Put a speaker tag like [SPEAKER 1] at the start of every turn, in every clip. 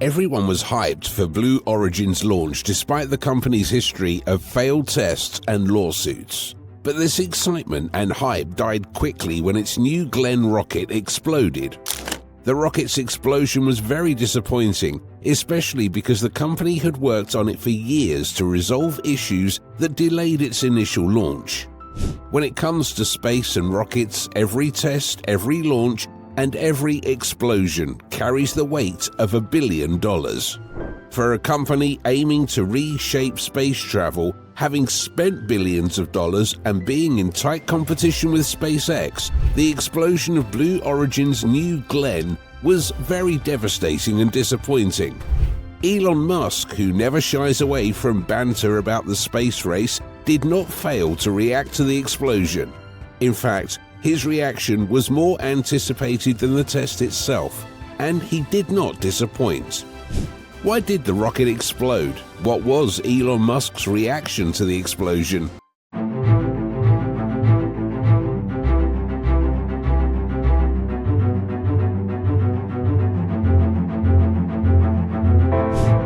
[SPEAKER 1] Everyone was hyped for Blue Origin's launch despite the company's history of failed tests and lawsuits. But this excitement and hype died quickly when its New Glenn rocket exploded. The rocket's explosion was very disappointing, especially because the company had worked on it for years to resolve issues that delayed its initial launch. When it comes to space and rockets, every test, every launch, and every explosion carries the weight of $1 billion. For a company aiming to reshape space travel, having spent billions of dollars and being in tight competition with SpaceX, the explosion of Blue Origin's New Glenn was very devastating and disappointing. Elon Musk, who never shies away from banter about the space race, did not fail to react to the explosion. In fact, his reaction was more anticipated than the test itself, and he did not disappoint. Why did the rocket explode? What was Elon Musk's reaction to the explosion?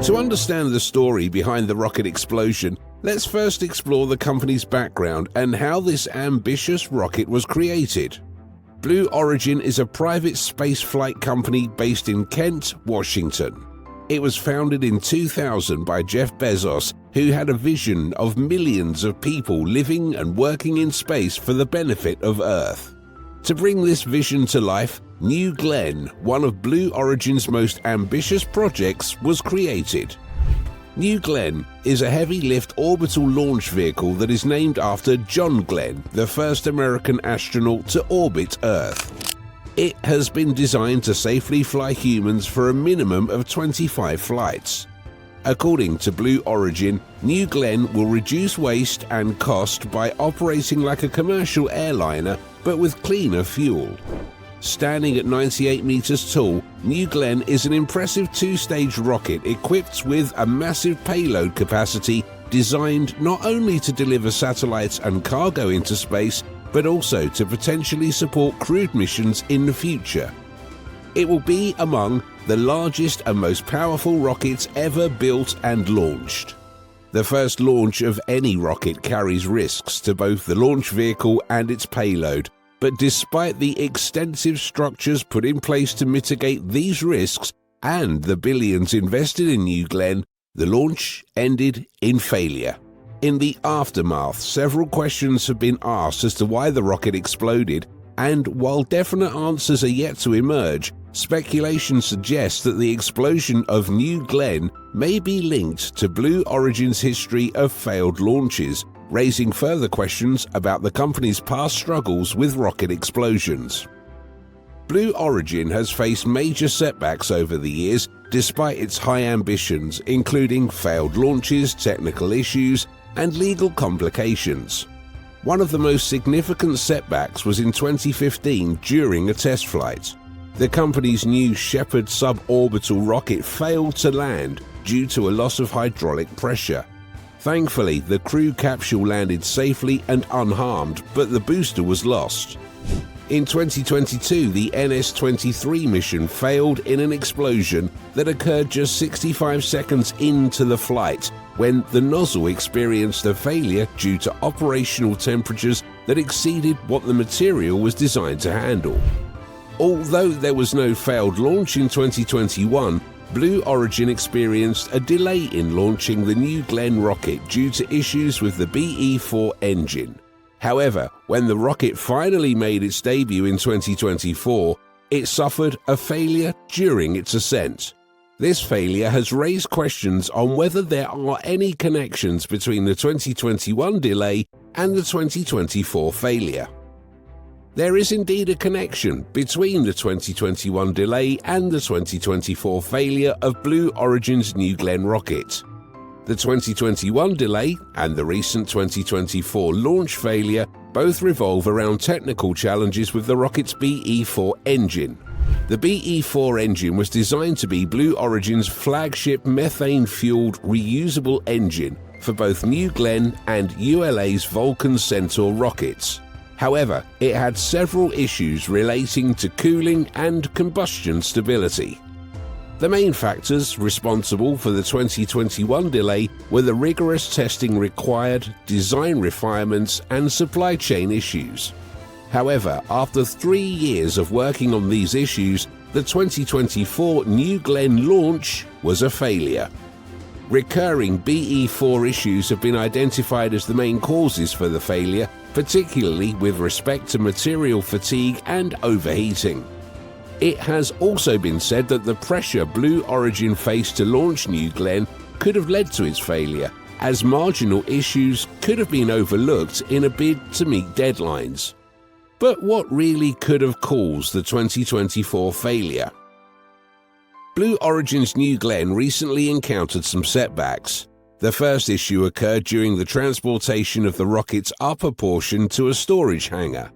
[SPEAKER 1] To understand the story behind the rocket explosion, let's first explore the company's background and how this ambitious rocket was created. Blue Origin is a private spaceflight company based in Kent, Washington. It was founded in 2000 by Jeff Bezos, who had a vision of millions of people living and working in space for the benefit of Earth. To bring this vision to life, New Glenn, one of Blue Origin's most ambitious projects, was created. New Glenn is a heavy-lift orbital launch vehicle that is named after John Glenn, the first American astronaut to orbit Earth. It has been designed to safely fly humans for a minimum of 25 flights. According to Blue Origin, New Glenn will reduce waste and cost by operating like a commercial airliner but with cleaner fuel. Standing at 98 meters tall, New Glenn is an impressive two-stage rocket equipped with a massive payload capacity designed not only to deliver satellites and cargo into space, but also to potentially support crewed missions in the future. It will be among the largest and most powerful rockets ever built and launched. The first launch of any rocket carries risks to both the launch vehicle and its payload, but despite the extensive structures put in place to mitigate these risks and the billions invested in New Glenn, the launch ended in failure. In the aftermath, several questions have been asked as to why the rocket exploded, and while definite answers are yet to emerge, speculation suggests that the explosion of New Glenn may be linked to Blue Origin's history of failed launches, raising further questions about the company's past struggles with rocket explosions. Blue Origin has faced major setbacks over the years despite its high ambitions, including failed launches, technical issues, and legal complications. One of the most significant setbacks was in 2015 during a test flight. The company's new Shepard suborbital rocket failed to land due to a loss of hydraulic pressure. Thankfully, the crew capsule landed safely and unharmed, but the booster was lost. In 2022, the NS-23 mission failed in an explosion that occurred just 65 seconds into the flight, when the nozzle experienced a failure due to operational temperatures that exceeded what the material was designed to handle. Although there was no failed launch in 2021, Blue Origin experienced a delay in launching the New Glenn rocket due to issues with the BE-4 engine. However, when the rocket finally made its debut in 2024, it suffered a failure during its ascent. This failure has raised questions on whether there are any connections between the 2021 delay and the 2024 failure. There is indeed a connection between the 2021 delay and the 2024 failure of Blue Origin's New Glenn rocket. The 2021 delay and the recent 2024 launch failure both revolve around technical challenges with the rocket's BE-4 engine. The BE-4 engine was designed to be Blue Origin's flagship methane-fueled reusable engine for both New Glenn and ULA's Vulcan Centaur rockets. However, it had several issues relating to cooling and combustion stability. The main factors responsible for the 2021 delay were the rigorous testing required, design refinements, and supply chain issues. However, after 3 years of working on these issues, the 2024 New Glenn launch was a failure. Recurring BE4 issues have been identified as the main causes for the failure, particularly with respect to material fatigue and overheating. It has also been said that the pressure Blue Origin faced to launch New Glenn could have led to its failure, as marginal issues could have been overlooked in a bid to meet deadlines. But what really could have caused the 2024 failure? Blue Origin's New Glenn recently encountered some setbacks. The first issue occurred during the transportation of the rocket's upper portion to a storage hangar.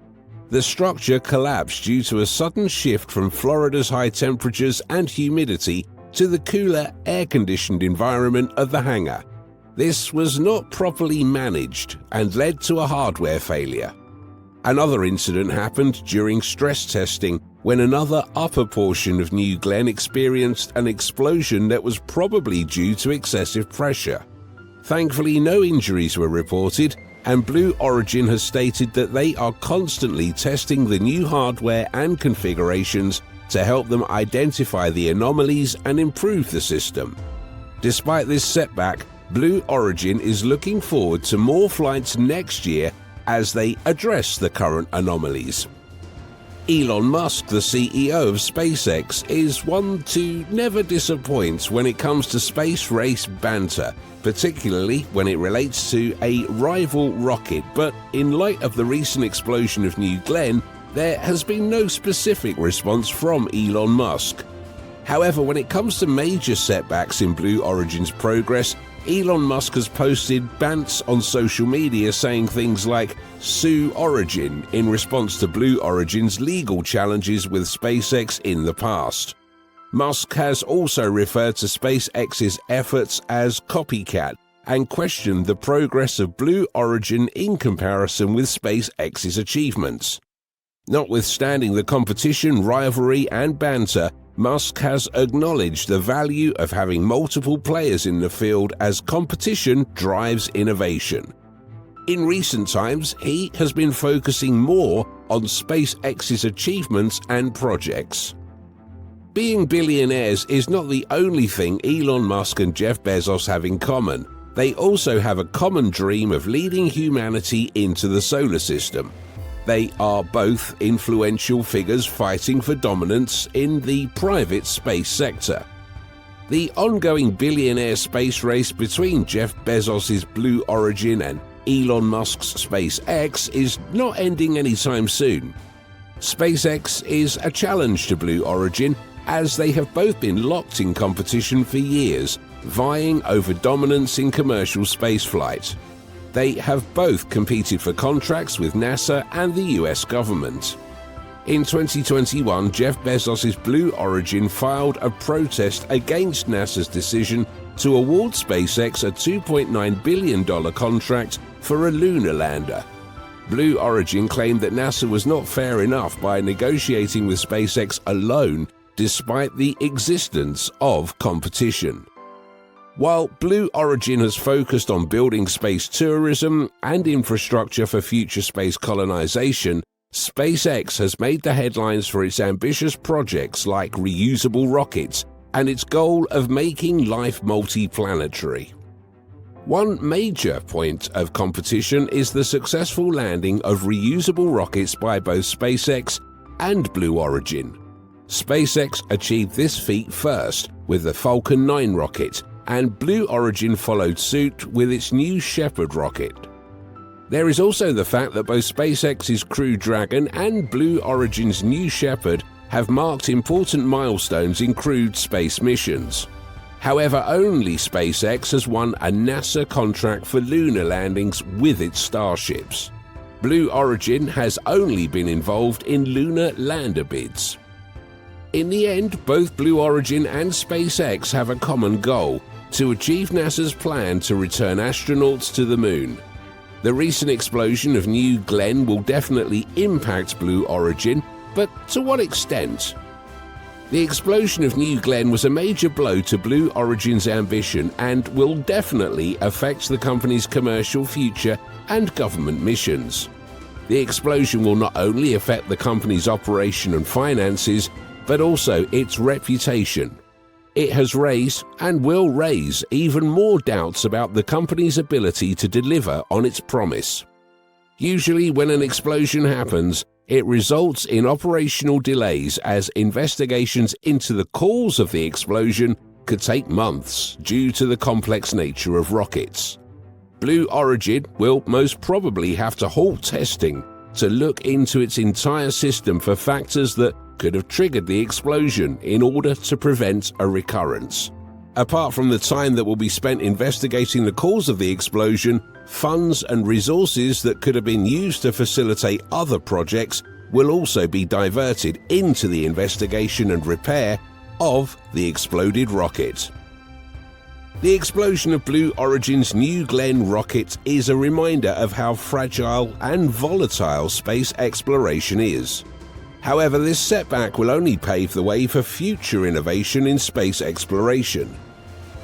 [SPEAKER 1] The structure collapsed due to a sudden shift from Florida's high temperatures and humidity to the cooler, air-conditioned environment of the hangar. This was not properly managed and led to a hardware failure. Another incident happened during stress testing when another upper portion of New Glenn experienced an explosion that was probably due to excessive pressure. Thankfully, no injuries were reported, and Blue Origin has stated that they are constantly testing the new hardware and configurations to help them identify the anomalies and improve the system. Despite this setback, Blue Origin is looking forward to more flights next year as they address the current anomalies. Elon Musk, the CEO of SpaceX, is one to never disappoint when it comes to space race banter, particularly when it relates to a rival rocket. But in light of the recent explosion of New Glenn, there has been no specific response from Elon Musk. However, when it comes to major setbacks in Blue Origin's progress, Elon Musk has posted bants on social media saying things like "Sue Origin" in response to Blue Origin's legal challenges with SpaceX in the past. Musk has also referred to SpaceX's efforts as copycat and questioned the progress of Blue Origin in comparison with SpaceX's achievements. Notwithstanding the competition, rivalry, and banter, Musk has acknowledged the value of having multiple players in the field as competition drives innovation. In recent times, he has been focusing more on SpaceX's achievements and projects. Being billionaires is not the only thing Elon Musk and Jeff Bezos have in common. They also have a common dream of leading humanity into the solar system. They are both influential figures fighting for dominance in the private space sector. The ongoing billionaire space race between Jeff Bezos' Blue Origin and Elon Musk's SpaceX is not ending anytime soon. SpaceX is a challenge to Blue Origin, as they have both been locked in competition for years, vying over dominance in commercial spaceflight. They have both competed for contracts with NASA and the US government. In 2021, Jeff Bezos' Blue Origin filed a protest against NASA's decision to award SpaceX a $2.9 billion contract for a lunar lander. Blue Origin claimed that NASA was not fair enough by negotiating with SpaceX alone, despite the existence of competition. While Blue Origin has focused on building space tourism and infrastructure for future space colonization, SpaceX has made the headlines for its ambitious projects like reusable rockets and its goal of making life multi-planetary. One major point of competition is the successful landing of reusable rockets by both SpaceX and Blue Origin. SpaceX achieved this feat first with the Falcon 9 rocket, and Blue Origin followed suit with its new Shepard rocket. There is also the fact that both SpaceX's Crew Dragon and Blue Origin's New Shepard have marked important milestones in crewed space missions. However, only SpaceX has won a NASA contract for lunar landings with its starships. Blue Origin has only been involved in lunar lander bids. In the end, both Blue Origin and SpaceX have a common goal: to achieve NASA's plan to return astronauts to the moon. The recent explosion of New Glenn will definitely impact Blue Origin, but to what extent? The explosion of New Glenn was a major blow to Blue Origin's ambition and will definitely affect the company's commercial future and government missions. The explosion will not only affect the company's operation and finances, but also its reputation. It has raised and will raise even more doubts about the company's ability to deliver on its promise. Usually when an explosion happens, it results in operational delays as investigations into the cause of the explosion could take months due to the complex nature of rockets. Blue Origin will most probably have to halt testing to look into its entire system for factors that could have triggered the explosion in order to prevent a recurrence. Apart from the time that will be spent investigating the cause of the explosion, funds and resources that could have been used to facilitate other projects will also be diverted into the investigation and repair of the exploded rocket. The explosion of Blue Origin's New Glenn rocket is a reminder of how fragile and volatile space exploration is. However, this setback will only pave the way for future innovation in space exploration.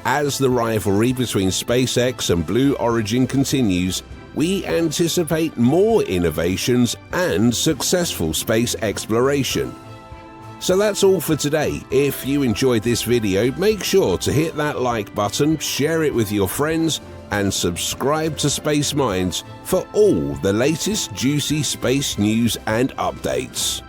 [SPEAKER 1] As the rivalry between SpaceX and Blue Origin continues, we anticipate more innovations and successful space exploration. So that's all for today. If you enjoyed this video, make sure to hit that like button, share it with your friends, and subscribe to Space Minds for all the latest juicy space news and updates.